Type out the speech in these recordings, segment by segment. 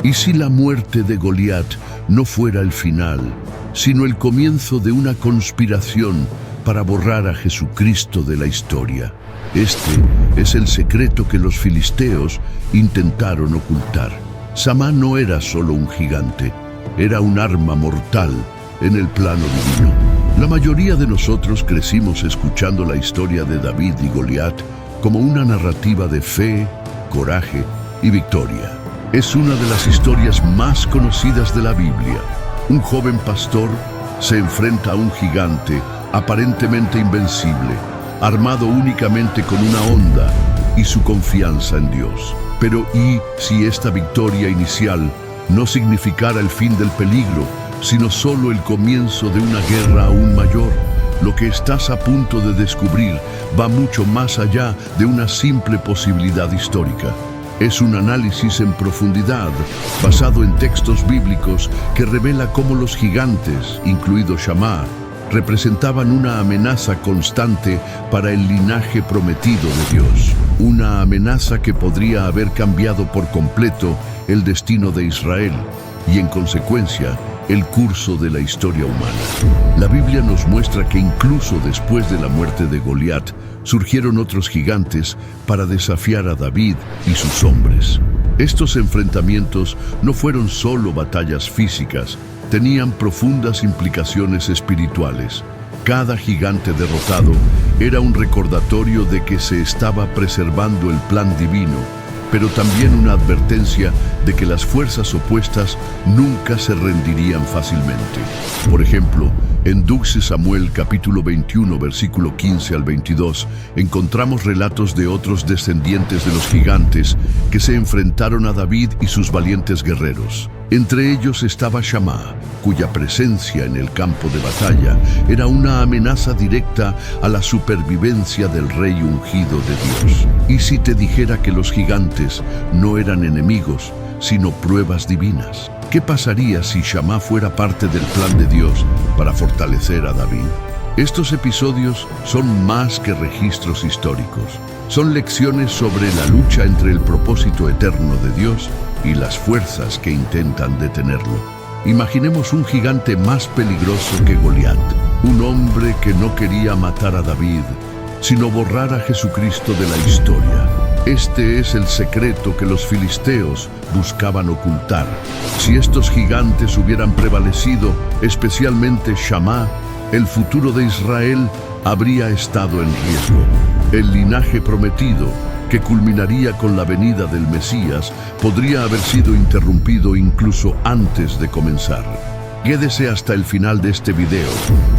¿Y si la muerte de Goliat no fuera el final, sino el comienzo de una conspiración para borrar a Jesucristo de la historia? Este es el secreto que los filisteos intentaron ocultar. Samá no era solo un gigante, era un arma mortal en el plano divino. La mayoría de nosotros crecimos escuchando la historia de David y Goliat como una narrativa de fe, coraje y victoria. Es una de las historias más conocidas de la Biblia. Un joven pastor se enfrenta a un gigante aparentemente invencible, armado únicamente con una honda y su confianza en Dios. Pero ¿y si esta victoria inicial no significara el fin del peligro, sino solo el comienzo de una guerra aún mayor? Lo que estás a punto de descubrir va mucho más allá de una simple posibilidad histórica. Es un análisis en profundidad, basado en textos bíblicos, que revela cómo los gigantes, incluido Samá, representaban una amenaza constante para el linaje prometido de Dios. Una amenaza que podría haber cambiado por completo el destino de Israel y, en consecuencia, el curso de la historia humana. La Biblia nos muestra que incluso después de la muerte de Goliat, surgieron otros gigantes para desafiar a David y sus hombres. Estos enfrentamientos no fueron solo batallas físicas, tenían profundas implicaciones espirituales. Cada gigante derrotado era un recordatorio de que se estaba preservando el plan divino, pero también una advertencia de que las fuerzas opuestas nunca se rendirían fácilmente. Por ejemplo, en 2 Samuel capítulo 21, versículo 15 al 22, encontramos relatos de otros descendientes de los gigantes que se enfrentaron a David y sus valientes guerreros. Entre ellos estaba Samá, cuya presencia en el campo de batalla era una amenaza directa a la supervivencia del rey ungido de Dios. ¿Y si te dijera que los gigantes no eran enemigos, sino pruebas divinas? ¿Qué pasaría si Samá fuera parte del plan de Dios para fortalecer a David? Estos episodios son más que registros históricos. Son lecciones sobre la lucha entre el propósito eterno de Dios y las fuerzas que intentan detenerlo. Imaginemos un gigante más peligroso que Goliat, un hombre que no quería matar a David, sino borrar a Jesucristo de la historia. Este es el secreto que los filisteos buscaban ocultar. Si estos gigantes hubieran prevalecido, especialmente Samá, el futuro de Israel habría estado en riesgo. El linaje prometido, que culminaría con la venida del Mesías, podría haber sido interrumpido incluso antes de comenzar. Quédese hasta el final de este video,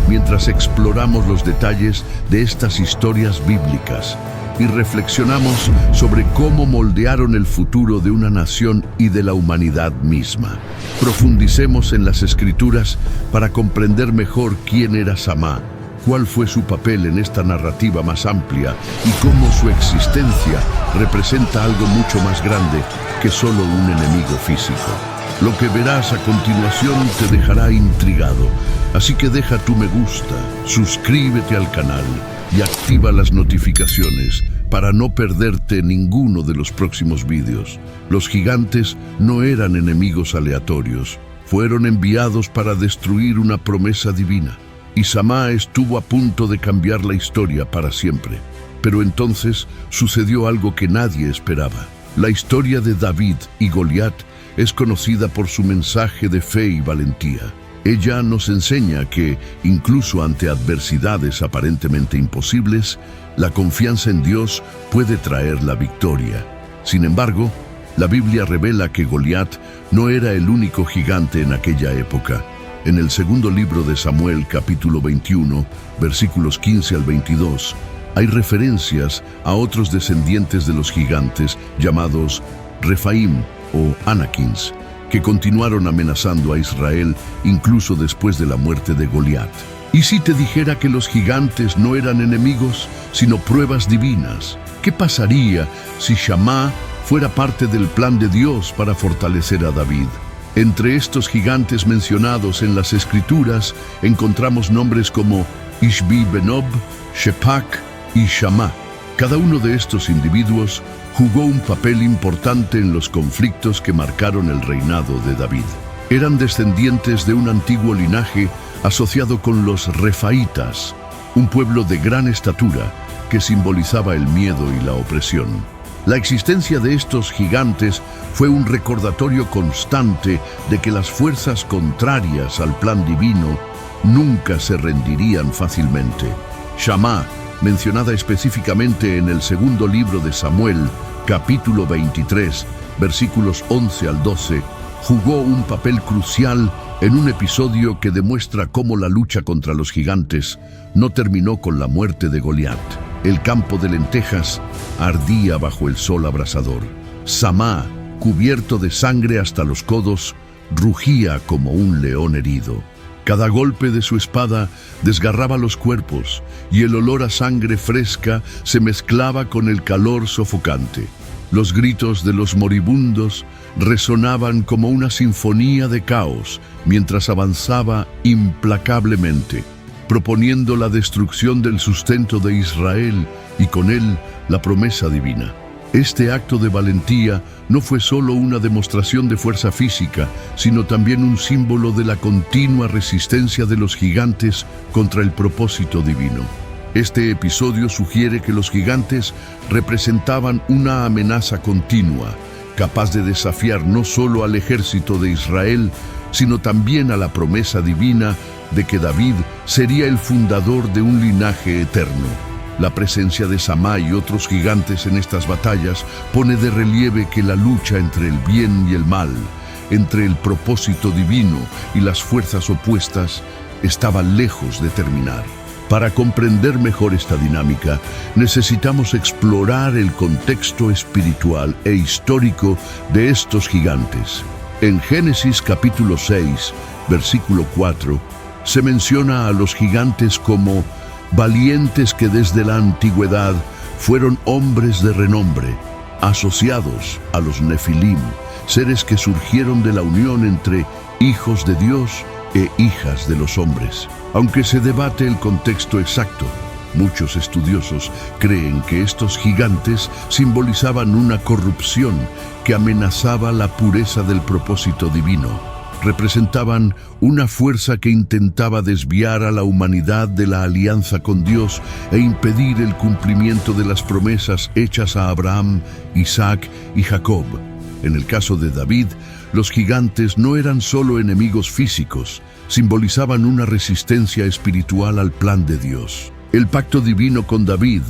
mientras exploramos los detalles de estas historias bíblicas y reflexionamos sobre cómo moldearon el futuro de una nación y de la humanidad misma. Profundicemos en las Escrituras para comprender mejor quién era Samá, cuál fue su papel en esta narrativa más amplia y cómo su existencia representa algo mucho más grande que solo un enemigo físico. Lo que verás a continuación te dejará intrigado, así que deja tu me gusta, suscríbete al canal y activa las notificaciones para no perderte ninguno de los próximos vídeos. Los gigantes no eran enemigos aleatorios, fueron enviados para destruir una promesa divina. Y Samá estuvo a punto de cambiar la historia para siempre. Pero entonces sucedió algo que nadie esperaba. La historia de David y Goliat es conocida por su mensaje de fe y valentía. Ella nos enseña que, incluso ante adversidades aparentemente imposibles, la confianza en Dios puede traer la victoria. Sin embargo, la Biblia revela que Goliat no era el único gigante en aquella época. En el segundo libro de Samuel, capítulo 21, versículos 15 al 22, hay referencias a otros descendientes de los gigantes llamados Refaim o Anakins, que continuaron amenazando a Israel incluso después de la muerte de Goliat. ¿Y si te dijera que los gigantes no eran enemigos, sino pruebas divinas? ¿Qué pasaría si Samá fuera parte del plan de Dios para fortalecer a David? Entre estos gigantes mencionados en las Escrituras encontramos nombres como Ishbi-Benob, Shephak y Samá. Cada uno de estos individuos jugó un papel importante en los conflictos que marcaron el reinado de David. Eran descendientes de un antiguo linaje asociado con los refaítas, un pueblo de gran estatura que simbolizaba el miedo y la opresión. La existencia de estos gigantes fue un recordatorio constante de que las fuerzas contrarias al plan divino nunca se rendirían fácilmente. Shammá, mencionada específicamente en el segundo libro de Samuel, capítulo 23, versículos 11 al 12, jugó un papel crucial en un episodio que demuestra cómo la lucha contra los gigantes no terminó con la muerte de Goliat. El campo de lentejas ardía bajo el sol abrasador. Samá, cubierto de sangre hasta los codos, rugía como un león herido. Cada golpe de su espada desgarraba los cuerpos y el olor a sangre fresca se mezclaba con el calor sofocante. Los gritos de los moribundos resonaban como una sinfonía de caos mientras avanzaba implacablemente, proponiendo la destrucción del sustento de Israel y con él la promesa divina. Este acto de valentía no fue solo una demostración de fuerza física, sino también un símbolo de la continua resistencia de los gigantes contra el propósito divino. Este episodio sugiere que los gigantes representaban una amenaza continua, capaz de desafiar no solo al ejército de Israel, sino también a la promesa divina de que David sería el fundador de un linaje eterno. La presencia de Samá y otros gigantes en estas batallas pone de relieve que la lucha entre el bien y el mal, entre el propósito divino y las fuerzas opuestas, estaba lejos de terminar. Para comprender mejor esta dinámica, necesitamos explorar el contexto espiritual e histórico de estos gigantes. En Génesis capítulo 6, versículo 4, se menciona a los gigantes como valientes que desde la antigüedad fueron hombres de renombre, asociados a los Nefilim, seres que surgieron de la unión entre hijos de Dios e hijas de los hombres. Aunque se debate el contexto exacto, muchos estudiosos creen que estos gigantes simbolizaban una corrupción que amenazaba la pureza del propósito divino. Representaban una fuerza que intentaba desviar a la humanidad de la alianza con Dios e impedir el cumplimiento de las promesas hechas a Abraham, Isaac y Jacob. En el caso de David, los gigantes no eran solo enemigos físicos, simbolizaban una resistencia espiritual al plan de Dios. El pacto divino con David,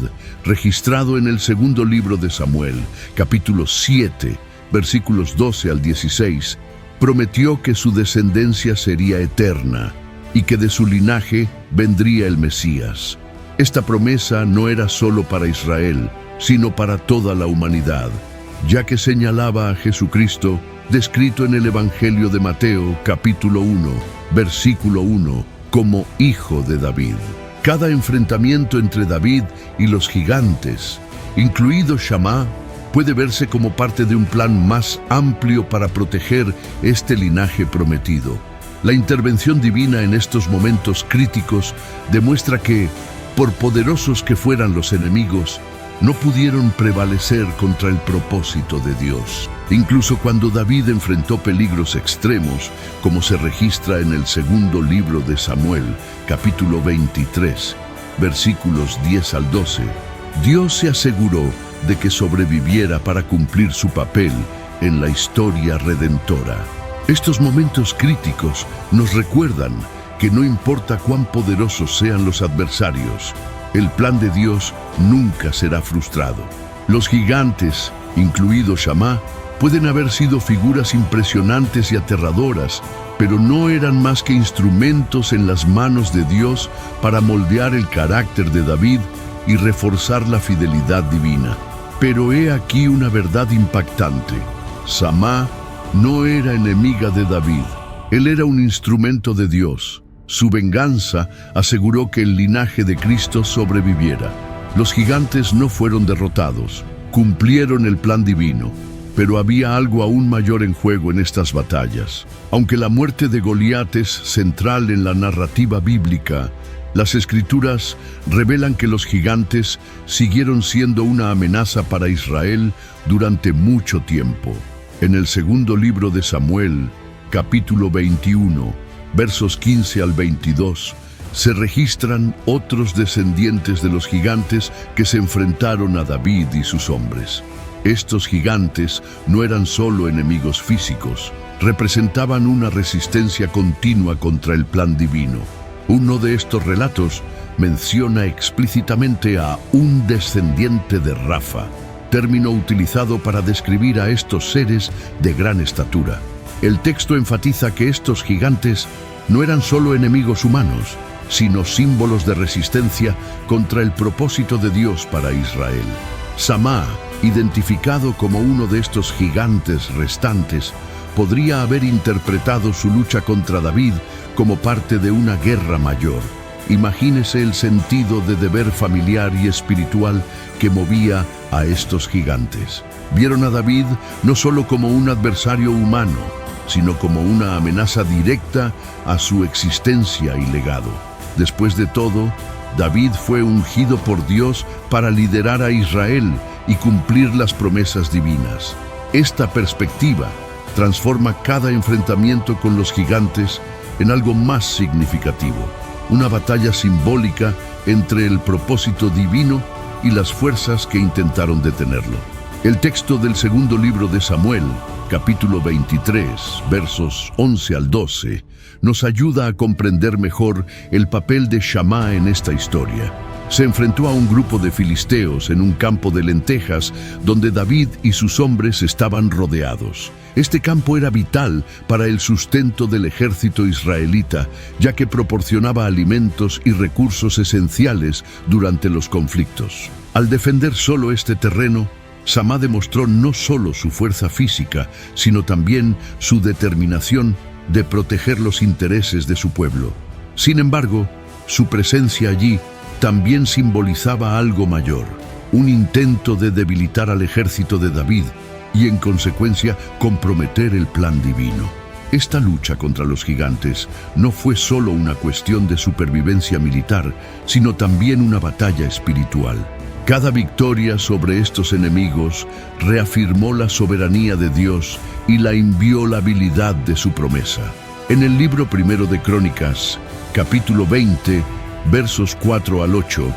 registrado en el segundo libro de Samuel, capítulo 7, versículos 12 al 16, prometió que su descendencia sería eterna y que de su linaje vendría el Mesías. Esta promesa no era solo para Israel, sino para toda la humanidad, ya que señalaba a Jesucristo, descrito en el Evangelio de Mateo, capítulo 1, versículo 1, como Hijo de David. Cada enfrentamiento entre David y los gigantes, incluido Shammá, puede verse como parte de un plan más amplio para proteger este linaje prometido. La intervención divina en estos momentos críticos demuestra que, por poderosos que fueran los enemigos, no pudieron prevalecer contra el propósito de Dios. Incluso cuando David enfrentó peligros extremos, como se registra en el segundo libro de Samuel, capítulo 23, versículos 10 al 12, Dios se aseguró de que sobreviviera para cumplir su papel en la historia redentora. Estos momentos críticos nos recuerdan que no importa cuán poderosos sean los adversarios, el plan de Dios nunca será frustrado. Los gigantes, incluido Shammá, pueden haber sido figuras impresionantes y aterradoras, pero no eran más que instrumentos en las manos de Dios para moldear el carácter de David y reforzar la fidelidad divina. Pero he aquí una verdad impactante. Samá no era enemiga de David. Él era un instrumento de Dios. Su venganza aseguró que el linaje de Cristo sobreviviera. Los gigantes no fueron derrotados, cumplieron el plan divino, pero había algo aún mayor en juego en estas batallas. Aunque la muerte de Goliat es central en la narrativa bíblica, Las Escrituras revelan que los gigantes siguieron siendo una amenaza para Israel durante mucho tiempo. En el segundo libro de Samuel, capítulo 21, versos 15 al 22, se registran otros descendientes de los gigantes que se enfrentaron a David y sus hombres. Estos gigantes no eran solo enemigos físicos, representaban una resistencia continua contra el plan divino. Uno de estos relatos menciona explícitamente a un descendiente de Rafa, término utilizado para describir a estos seres de gran estatura. El texto enfatiza que estos gigantes no eran solo enemigos humanos, sino símbolos de resistencia contra el propósito de Dios para Israel. Samá, identificado como uno de estos gigantes restantes, podría haber interpretado su lucha contra David como parte de una guerra mayor. Imagínese el sentido de deber familiar y espiritual que movía a estos gigantes. Vieron a David no solo como un adversario humano, sino como una amenaza directa a su existencia y legado. Después de todo, David fue ungido por Dios para liderar a Israel y cumplir las promesas divinas. Esta perspectiva transforma cada enfrentamiento con los gigantes en algo más significativo, una batalla simbólica entre el propósito divino y las fuerzas que intentaron detenerlo. El texto del segundo libro de Samuel, capítulo 23, versos 11 al 12, nos ayuda a comprender mejor el papel de Shammá en esta historia. Se enfrentó a un grupo de filisteos en un campo de lentejas donde David y sus hombres estaban rodeados. Este campo era vital para el sustento del ejército israelita, ya que proporcionaba alimentos y recursos esenciales durante los conflictos. Al defender solo este terreno, Samá demostró no solo su fuerza física, sino también su determinación de proteger los intereses de su pueblo. Sin embargo, su presencia allí también simbolizaba algo mayor, un intento de debilitar al ejército de David y, en consecuencia, comprometer el plan divino. Esta lucha contra los gigantes no fue solo una cuestión de supervivencia militar, sino también una batalla espiritual. Cada victoria sobre estos enemigos reafirmó la soberanía de Dios y la inviolabilidad de su promesa. En el libro primero de Crónicas, capítulo 20, versos 4 al 8,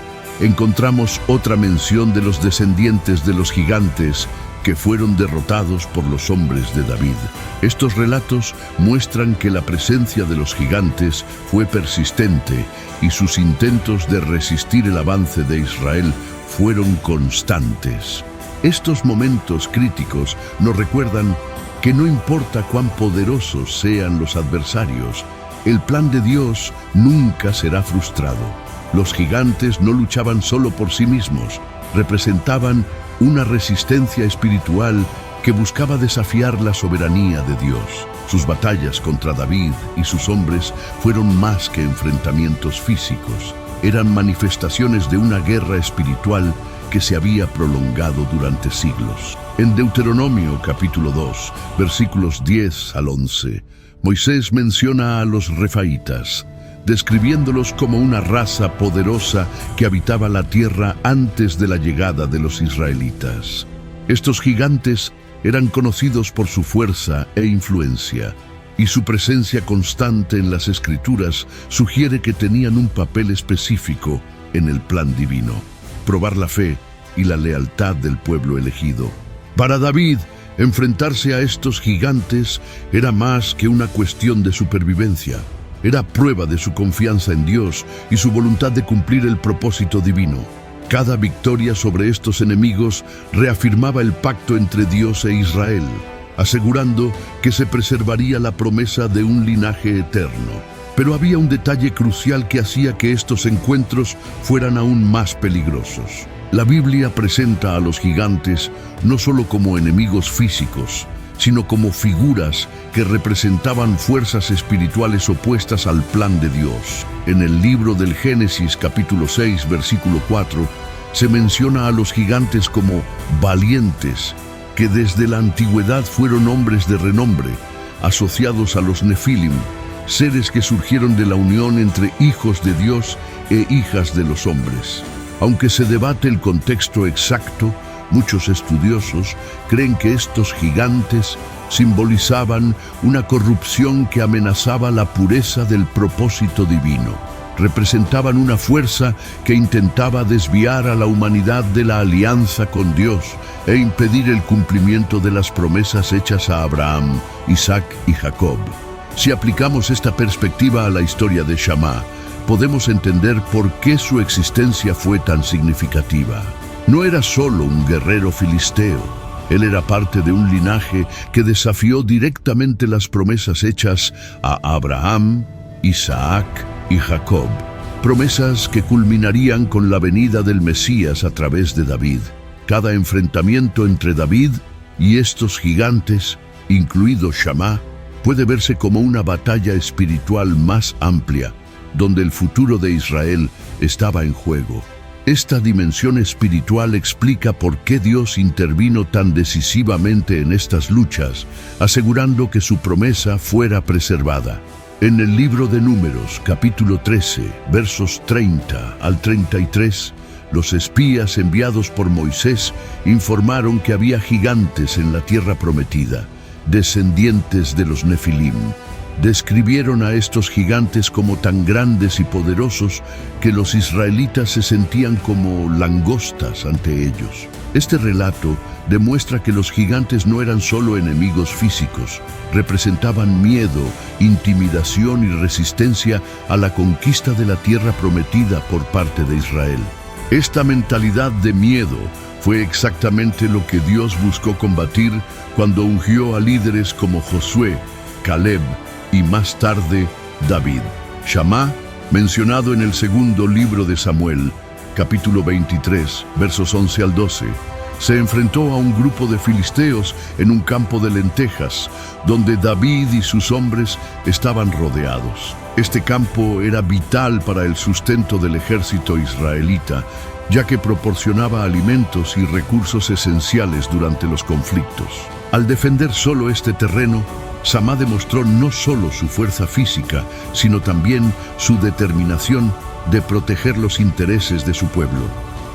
encontramos otra mención de los descendientes de los gigantes que fueron derrotados por los hombres de David. Estos relatos muestran que la presencia de los gigantes fue persistente y sus intentos de resistir el avance de Israel fueron constantes. Estos momentos críticos nos recuerdan que no importa cuán poderosos sean los adversarios, el plan de Dios nunca será frustrado. Los gigantes no luchaban solo por sí mismos, representaban una resistencia espiritual que buscaba desafiar la soberanía de Dios. Sus batallas contra David y sus hombres fueron más que enfrentamientos físicos, eran manifestaciones de una guerra espiritual que se había prolongado durante siglos. En Deuteronomio capítulo 2, versículos 10 al 11, Moisés menciona a los refaítas, describiéndolos como una raza poderosa que habitaba la tierra antes de la llegada de los israelitas. Estos gigantes eran conocidos por su fuerza e influencia, y su presencia constante en las Escrituras sugiere que tenían un papel específico en el plan divino: probar la fe y la lealtad del pueblo elegido. Para David, enfrentarse a estos gigantes era más que una cuestión de supervivencia. Era prueba de su confianza en Dios y su voluntad de cumplir el propósito divino. Cada victoria sobre estos enemigos reafirmaba el pacto entre Dios e Israel, asegurando que se preservaría la promesa de un linaje eterno. Pero había un detalle crucial que hacía que estos encuentros fueran aún más peligrosos. La Biblia presenta a los gigantes no solo como enemigos físicos, sino como figuras que representaban fuerzas espirituales opuestas al plan de Dios. En el libro del Génesis capítulo 6, versículo 4, se menciona a los gigantes como valientes, que desde la antigüedad fueron hombres de renombre, asociados a los Nefilim, seres que surgieron de la unión entre hijos de Dios e hijas de los hombres. Aunque se debate el contexto exacto, muchos estudiosos creen que estos gigantes simbolizaban una corrupción que amenazaba la pureza del propósito divino. Representaban una fuerza que intentaba desviar a la humanidad de la alianza con Dios e impedir el cumplimiento de las promesas hechas a Abraham, Isaac y Jacob. Si aplicamos esta perspectiva a la historia de Shammah, podemos entender por qué su existencia fue tan significativa. No era solo un guerrero filisteo. Él era parte de un linaje que desafió directamente las promesas hechas a Abraham, Isaac y Jacob. Promesas que culminarían con la venida del Mesías a través de David. Cada enfrentamiento entre David y estos gigantes, incluido Shammah, puede verse como una batalla espiritual más amplia, donde el futuro de Israel estaba en juego. Esta dimensión espiritual explica por qué Dios intervino tan decisivamente en estas luchas, asegurando que su promesa fuera preservada. En el libro de Números, capítulo 13, versos 30 al 33, los espías enviados por Moisés informaron que había gigantes en la tierra prometida, descendientes de los Nefilim. Describieron a estos gigantes como tan grandes y poderosos que los israelitas se sentían como langostas ante ellos. Este relato demuestra que los gigantes no eran solo enemigos físicos, representaban miedo, intimidación y resistencia a la conquista de la tierra prometida por parte de Israel. Esta mentalidad de miedo fue exactamente lo que Dios buscó combatir cuando ungió a líderes como Josué, Caleb y más tarde David. Shammah, mencionado en el segundo libro de Samuel, capítulo 23, versos 11 al 12, se enfrentó a un grupo de filisteos en un campo de lentejas, donde David y sus hombres estaban rodeados. Este campo era vital para el sustento del ejército israelita, ya que proporcionaba alimentos y recursos esenciales durante los conflictos. Al defender solo este terreno, Shammah demostró no solo su fuerza física, sino también su determinación de proteger los intereses de su pueblo.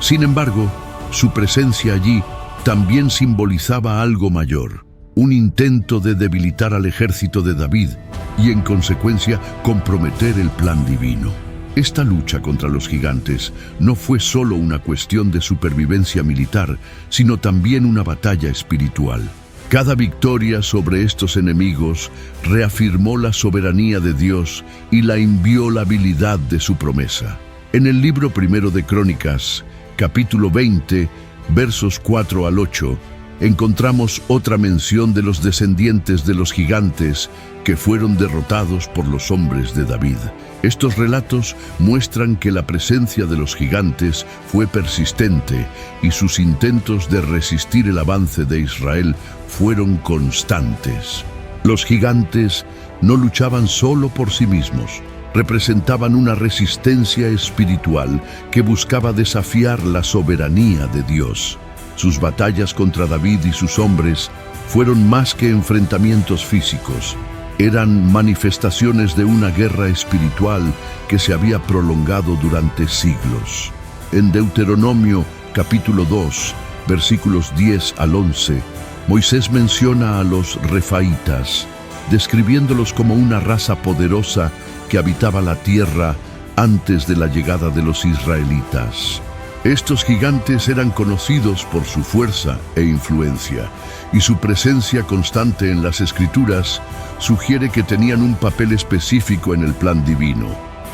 Sin embargo, su presencia allí también simbolizaba algo mayor, un intento de debilitar al ejército de David y, en consecuencia, comprometer el plan divino. Esta lucha contra los gigantes no fue solo una cuestión de supervivencia militar, sino también una batalla espiritual. Cada victoria sobre estos enemigos reafirmó la soberanía de Dios y la inviolabilidad de su promesa. En el libro primero de Crónicas, capítulo 20, versos 4 al 8, encontramos otra mención de los descendientes de los gigantes que fueron derrotados por los hombres de David. Estos relatos muestran que la presencia de los gigantes fue persistente y sus intentos de resistir el avance de Israel fueron constantes. Los gigantes no luchaban solo por sí mismos, representaban una resistencia espiritual que buscaba desafiar la soberanía de Dios. Sus batallas contra David y sus hombres fueron más que enfrentamientos físicos. Eran manifestaciones de una guerra espiritual que se había prolongado durante siglos. En Deuteronomio capítulo 2, versículos 10 al 11, Moisés menciona a los refaitas, describiéndolos como una raza poderosa que habitaba la tierra antes de la llegada de los israelitas. Estos gigantes eran conocidos por su fuerza e influencia, y su presencia constante en las Escrituras sugiere que tenían un papel específico en el plan divino: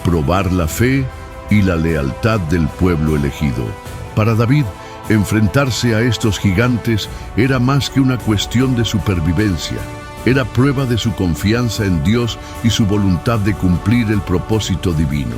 probar la fe y la lealtad del pueblo elegido. Para David, enfrentarse a estos gigantes era más que una cuestión de supervivencia. Era prueba de su confianza en Dios y su voluntad de cumplir el propósito divino.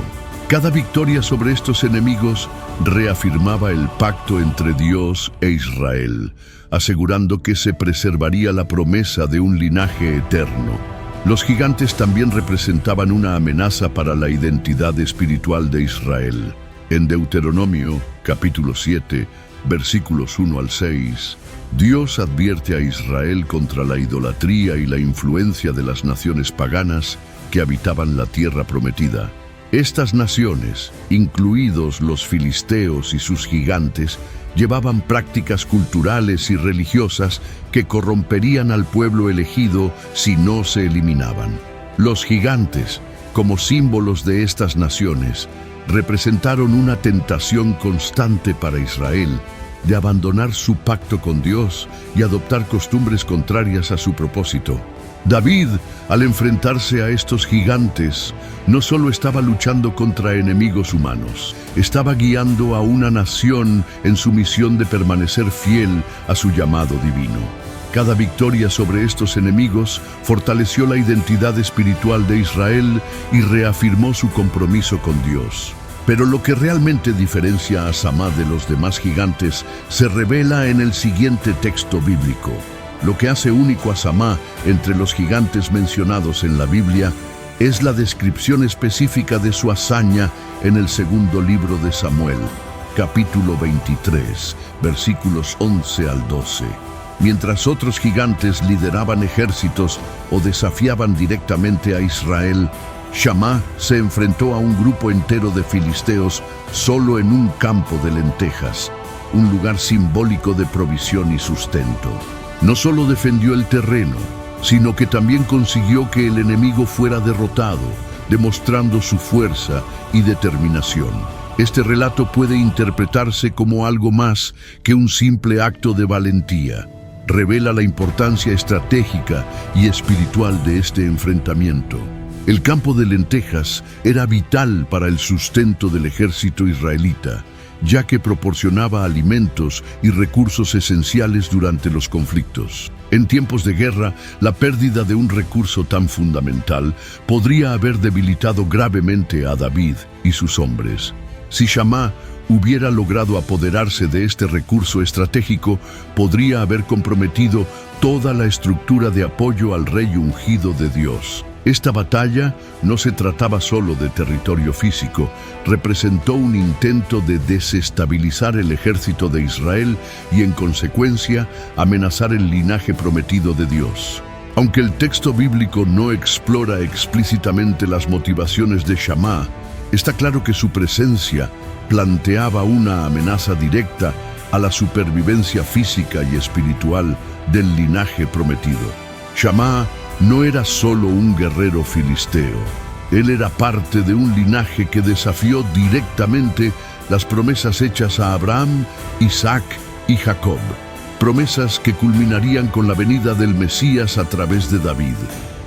Cada victoria sobre estos enemigos reafirmaba el pacto entre Dios e Israel, asegurando que se preservaría la promesa de un linaje eterno. Los gigantes también representaban una amenaza para la identidad espiritual de Israel. En Deuteronomio, capítulo 7, versículos 1 al 6, Dios advierte a Israel contra la idolatría y la influencia de las naciones paganas que habitaban la tierra prometida. Estas naciones, incluidos los filisteos y sus gigantes, llevaban prácticas culturales y religiosas que corromperían al pueblo elegido si no se eliminaban. Los gigantes, como símbolos de estas naciones, representaron una tentación constante para Israel de abandonar su pacto con Dios y adoptar costumbres contrarias a su propósito. David, al enfrentarse a estos gigantes, no solo estaba luchando contra enemigos humanos, estaba guiando a una nación en su misión de permanecer fiel a su llamado divino. Cada victoria sobre estos enemigos fortaleció la identidad espiritual de Israel y reafirmó su compromiso con Dios. Pero lo que realmente diferencia a Samá de los demás gigantes se revela en el siguiente texto bíblico. Lo que hace único a Samá entre los gigantes mencionados en la Biblia es la descripción específica de su hazaña en el segundo libro de Samuel, capítulo 23, versículos 11 al 12. Mientras otros gigantes lideraban ejércitos o desafiaban directamente a Israel, Shammá se enfrentó a un grupo entero de filisteos solo en un campo de lentejas, un lugar simbólico de provisión y sustento. No solo defendió el terreno, sino que también consiguió que el enemigo fuera derrotado, demostrando su fuerza y determinación. Este relato puede interpretarse como algo más que un simple acto de valentía. Revela la importancia estratégica y espiritual de este enfrentamiento. El campo de lentejas era vital para el sustento del ejército israelita, ya que proporcionaba alimentos y recursos esenciales durante los conflictos. En tiempos de guerra, la pérdida de un recurso tan fundamental podría haber debilitado gravemente a David y sus hombres. Si Shammá hubiera logrado apoderarse de este recurso estratégico, podría haber comprometido toda la estructura de apoyo al rey ungido de Dios. Esta batalla no se trataba solo de territorio físico, representó un intento de desestabilizar el ejército de Israel y, en consecuencia, amenazar el linaje prometido de Dios. Aunque el texto bíblico no explora explícitamente las motivaciones de Shammá, está claro que su presencia planteaba una amenaza directa a la supervivencia física y espiritual del linaje prometido. Shammá no era solo un guerrero filisteo, él era parte de un linaje que desafió directamente las promesas hechas a Abraham, Isaac y Jacob, promesas que culminarían con la venida del Mesías a través de David.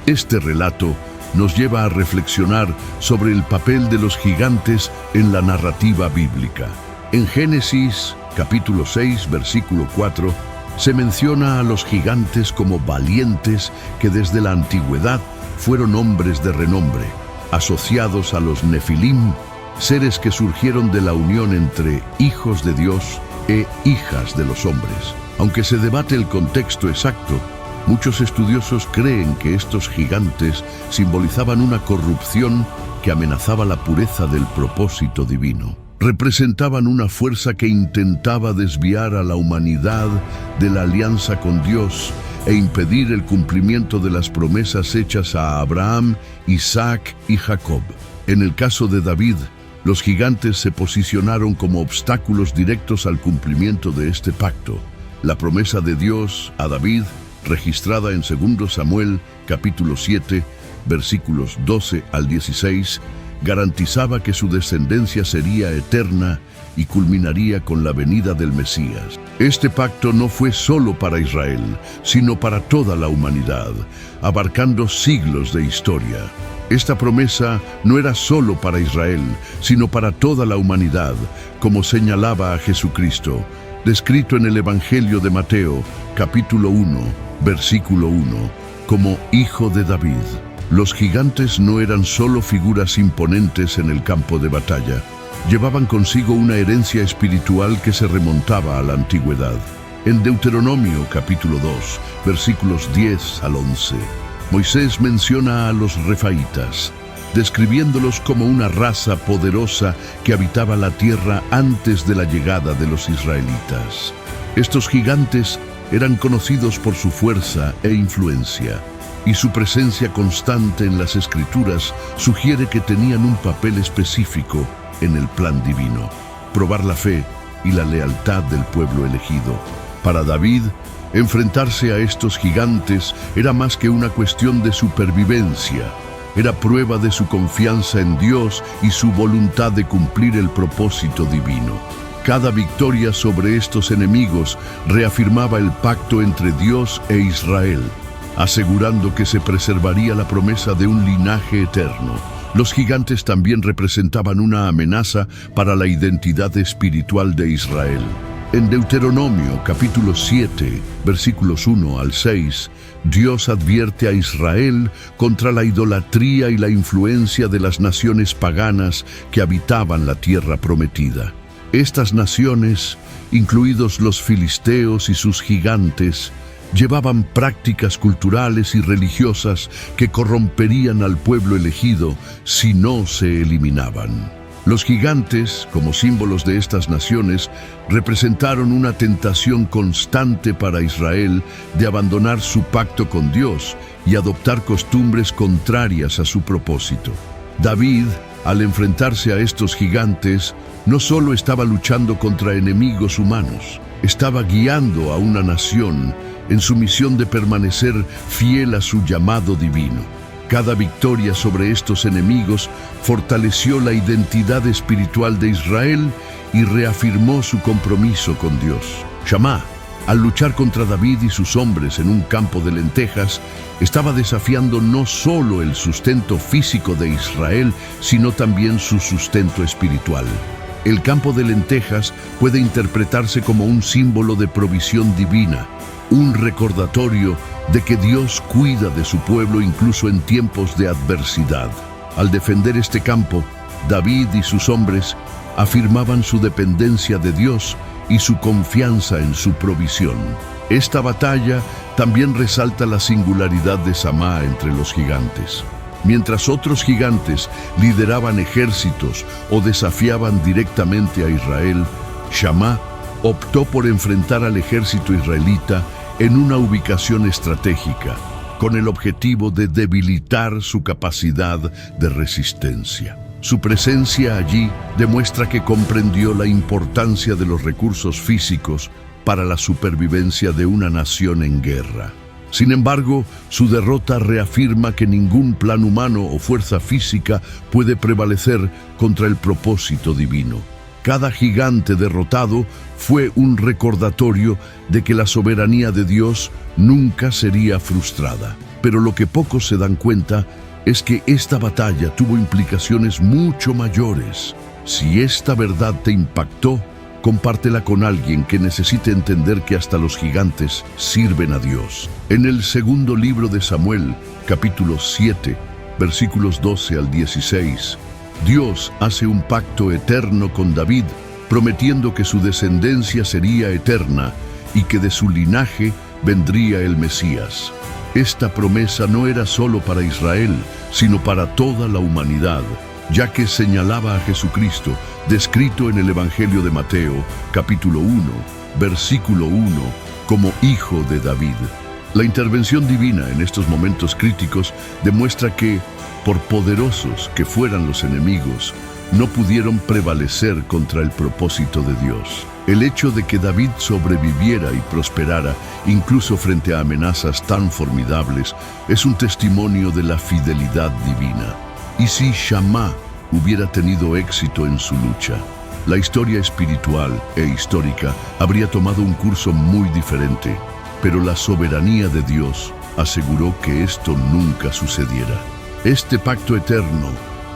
Este relato nos lleva a reflexionar sobre el papel de los gigantes en la narrativa bíblica. En Génesis, capítulo 6, versículo 4, se menciona a los gigantes como valientes que desde la antigüedad fueron hombres de renombre, asociados a los Nefilim, seres que surgieron de la unión entre hijos de Dios e hijas de los hombres. Aunque se debate el contexto exacto, muchos estudiosos creen que estos gigantes simbolizaban una corrupción que amenazaba la pureza del propósito divino. Representaban una fuerza que intentaba desviar a la humanidad de la alianza con Dios e impedir el cumplimiento de las promesas hechas a Abraham, Isaac y Jacob. En el caso de David, los gigantes se posicionaron como obstáculos directos al cumplimiento de este pacto. La promesa de Dios a David, registrada en 2 Samuel, capítulo 7, versículos 12 al 16, garantizaba que su descendencia sería eterna y culminaría con la venida del Mesías. Este pacto no fue solo para Israel, sino para toda la humanidad, abarcando siglos de historia. Esta promesa no era solo para Israel, sino para toda la humanidad, como señalaba a Jesucristo, descrito en el Evangelio de Mateo, capítulo 1, versículo 1, como Hijo de David. Los gigantes no eran solo figuras imponentes en el campo de batalla, llevaban consigo una herencia espiritual que se remontaba a la antigüedad. En Deuteronomio capítulo 2, versículos 10 al 11, Moisés menciona a los refaitas, describiéndolos como una raza poderosa que habitaba la tierra antes de la llegada de los israelitas. Estos gigantes eran conocidos por su fuerza e influencia, y su presencia constante en las Escrituras sugiere que tenían un papel específico en el plan divino: probar la fe y la lealtad del pueblo elegido. Para David, enfrentarse a estos gigantes era más que una cuestión de supervivencia. Era prueba de su confianza en Dios y su voluntad de cumplir el propósito divino. Cada victoria sobre estos enemigos reafirmaba el pacto entre Dios e Israel, asegurando que se preservaría la promesa de un linaje eterno. Los gigantes también representaban una amenaza para la identidad espiritual de Israel. En Deuteronomio capítulo 7, versículos 1 al 6, Dios advierte a Israel contra la idolatría y la influencia de las naciones paganas que habitaban la tierra prometida. Estas naciones, incluidos los filisteos y sus gigantes, llevaban prácticas culturales y religiosas que corromperían al pueblo elegido si no se eliminaban. Los gigantes, como símbolos de estas naciones, representaron una tentación constante para Israel de abandonar su pacto con Dios y adoptar costumbres contrarias a su propósito. David, al enfrentarse a estos gigantes, no solo estaba luchando contra enemigos humanos, estaba guiando a una nación en su misión de permanecer fiel a su llamado divino. Cada victoria sobre estos enemigos fortaleció la identidad espiritual de Israel y reafirmó su compromiso con Dios. Shammá, al luchar contra David y sus hombres en un campo de lentejas, estaba desafiando no solo el sustento físico de Israel, sino también su sustento espiritual. El campo de lentejas puede interpretarse como un símbolo de provisión divina, un recordatorio de que Dios cuida de su pueblo incluso en tiempos de adversidad. Al defender este campo, David y sus hombres afirmaban su dependencia de Dios y su confianza en su provisión. Esta batalla también resalta la singularidad de Shammá entre los gigantes. Mientras otros gigantes lideraban ejércitos o desafiaban directamente a Israel, Shammá optó por enfrentar al ejército israelita en una ubicación estratégica, con el objetivo de debilitar su capacidad de resistencia. Su presencia allí demuestra que comprendió la importancia de los recursos físicos para la supervivencia de una nación en guerra. Sin embargo, su derrota reafirma que ningún plan humano o fuerza física puede prevalecer contra el propósito divino. Cada gigante derrotado fue un recordatorio de que la soberanía de Dios nunca sería frustrada. Pero lo que pocos se dan cuenta es que esta batalla tuvo implicaciones mucho mayores. Si esta verdad te impactó, compártela con alguien que necesite entender que hasta los gigantes sirven a Dios. En el segundo libro de Samuel, capítulo 7, versículos 12 al 16, Dios hace un pacto eterno con David, prometiendo que su descendencia sería eterna y que de su linaje vendría el Mesías. Esta promesa no era solo para Israel, sino para toda la humanidad, ya que señalaba a Jesucristo, descrito en el Evangelio de Mateo, capítulo 1, versículo 1, como Hijo de David. La intervención divina en estos momentos críticos demuestra que, por poderosos que fueran los enemigos, no pudieron prevalecer contra el propósito de Dios. El hecho de que David sobreviviera y prosperara, incluso frente a amenazas tan formidables, es un testimonio de la fidelidad divina. Y si Shammá hubiera tenido éxito en su lucha, la historia espiritual e histórica habría tomado un curso muy diferente, pero la soberanía de Dios aseguró que esto nunca sucediera. Este pacto eterno,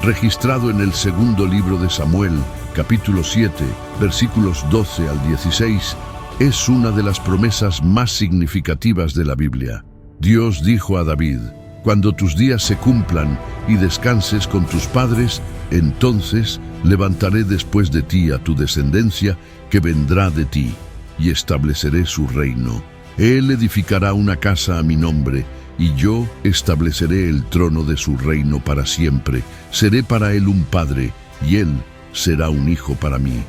registrado en el segundo libro de Samuel, capítulo 7, versículos 12 al 16, es una de las promesas más significativas de la Biblia. Dios dijo a David: «Cuando tus días se cumplan y descanses con tus padres, entonces levantaré después de ti a tu descendencia que vendrá de ti, y estableceré su reino. Él edificará una casa a mi nombre, y yo estableceré el trono de su reino para siempre. Seré para él un padre, y él será un hijo para mí.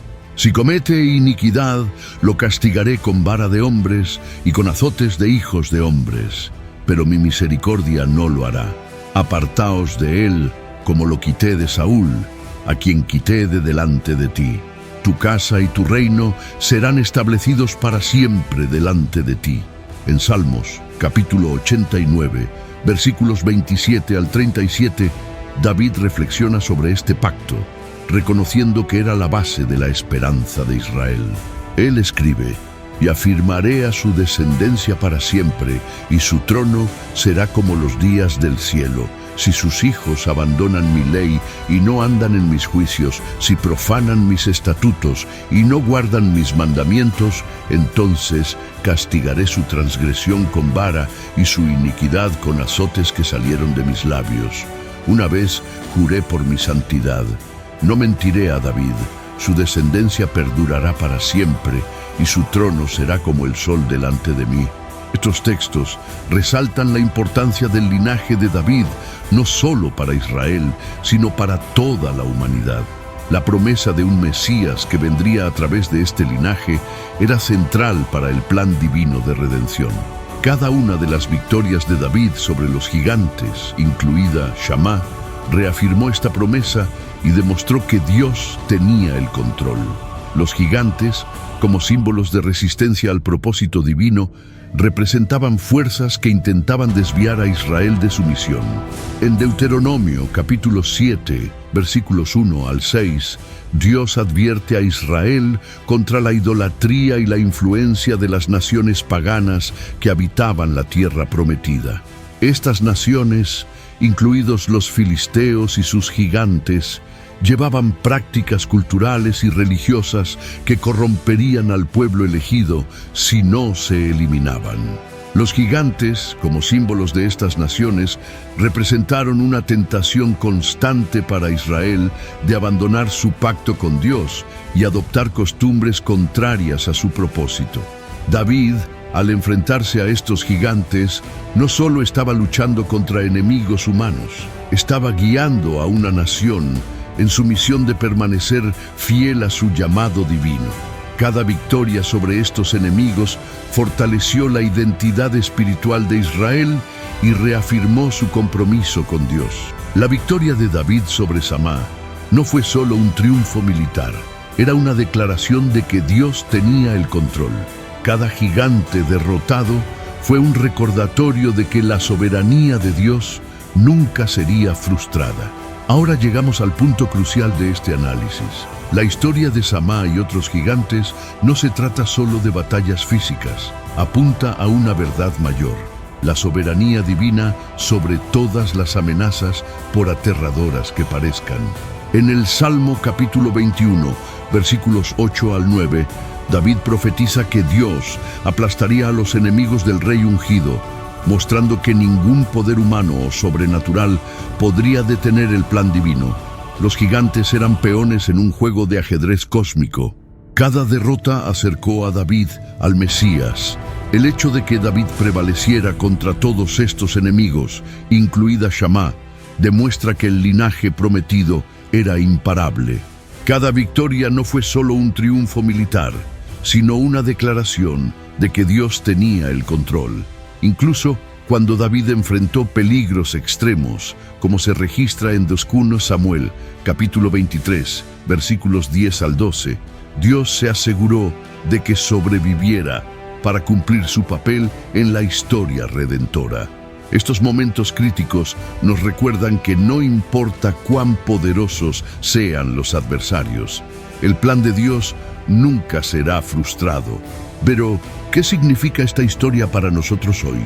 Si comete iniquidad, lo castigaré con vara de hombres y con azotes de hijos de hombres, pero mi misericordia no lo hará. Apartaos de él, como lo quité de Saúl, a quien quité de delante de ti. Tu casa y tu reino serán establecidos para siempre delante de ti. En Salmos, capítulo 89, versículos 27 al 37, David reflexiona sobre este pacto, reconociendo que era la base de la esperanza de Israel. Él escribe: «Y afirmaré a su descendencia para siempre, y su trono será como los días del cielo. Si sus hijos abandonan mi ley y no andan en mis juicios, si profanan mis estatutos y no guardan mis mandamientos, entonces castigaré su transgresión con vara y su iniquidad con azotes que salieron de mis labios. Una vez juré por mi santidad. No mentiré a David, su descendencia perdurará para siempre, y su trono será como el sol delante de mí». Estos textos resaltan la importancia del linaje de David, no solo para Israel, sino para toda la humanidad. La promesa de un Mesías que vendría a través de este linaje era central para el plan divino de redención. Cada una de las victorias de David sobre los gigantes, incluida Shammah, reafirmó esta promesa y demostró que Dios tenía el control. Los gigantes, como símbolos de resistencia al propósito divino, representaban fuerzas que intentaban desviar a Israel de su misión. En Deuteronomio, capítulo 7, versículos 1 al 6, Dios advierte a Israel contra la idolatría y la influencia de las naciones paganas que habitaban la tierra prometida. Estas naciones, incluidos los filisteos y sus gigantes, llevaban prácticas culturales y religiosas que corromperían al pueblo elegido si no se eliminaban. Los gigantes, como símbolos de estas naciones, representaron una tentación constante para Israel de abandonar su pacto con Dios y adoptar costumbres contrarias a su propósito. David, al enfrentarse a estos gigantes, no solo estaba luchando contra enemigos humanos, estaba guiando a una nación en su misión de permanecer fiel a su llamado divino. Cada victoria sobre estos enemigos fortaleció la identidad espiritual de Israel y reafirmó su compromiso con Dios. La victoria de David sobre Shammah no fue solo un triunfo militar, era una declaración de que Dios tenía el control. Cada gigante derrotado fue un recordatorio de que la soberanía de Dios nunca sería frustrada. Ahora llegamos al punto crucial de este análisis. La historia de Shammah y otros gigantes no se trata solo de batallas físicas, apunta a una verdad mayor: la soberanía divina sobre todas las amenazas, por aterradoras que parezcan. En el Salmo capítulo 21, versículos 8 al 9, David profetiza que Dios aplastaría a los enemigos del rey ungido, mostrando que ningún poder humano o sobrenatural podría detener el plan divino. Los gigantes eran peones en un juego de ajedrez cósmico. Cada derrota acercó a David al Mesías. El hecho de que David prevaleciera contra todos estos enemigos, incluida Shammah, demuestra que el linaje prometido era imparable. Cada victoria no fue solo un triunfo militar, sino una declaración de que Dios tenía el control. Incluso cuando David enfrentó peligros extremos, como se registra en 2 Samuel, capítulo 23, versículos 10 al 12, Dios se aseguró de que sobreviviera para cumplir su papel en la historia redentora. Estos momentos críticos nos recuerdan que no importa cuán poderosos sean los adversarios, el plan de Dios nunca será frustrado. Pero, ¿qué significa esta historia para nosotros hoy?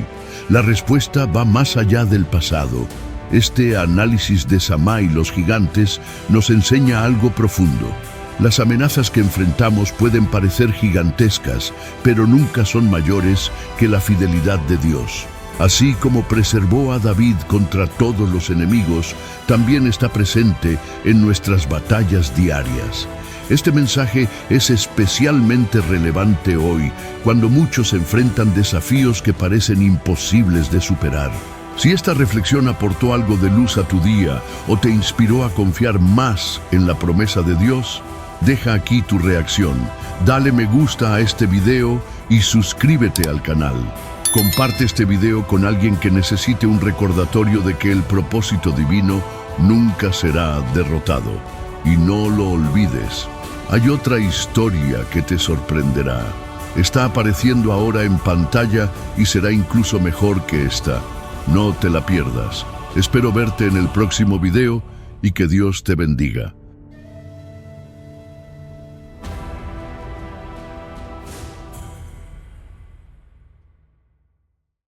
La respuesta va más allá del pasado. Este análisis de Shammah y los gigantes nos enseña algo profundo. Las amenazas que enfrentamos pueden parecer gigantescas, pero nunca son mayores que la fidelidad de Dios. Así como preservó a David contra todos los enemigos, también está presente en nuestras batallas diarias. Este mensaje es especialmente relevante hoy, cuando muchos enfrentan desafíos que parecen imposibles de superar. Si esta reflexión aportó algo de luz a tu día o te inspiró a confiar más en la promesa de Dios, Deja aquí tu reacción, dale me gusta a este video y suscríbete al canal. Comparte este video con alguien que necesite un recordatorio de que el propósito divino nunca será derrotado. Y no lo olvides, hay otra historia que te sorprenderá. Está apareciendo ahora en pantalla y será incluso mejor que esta. No te la pierdas. Espero verte en el próximo video y que Dios te bendiga.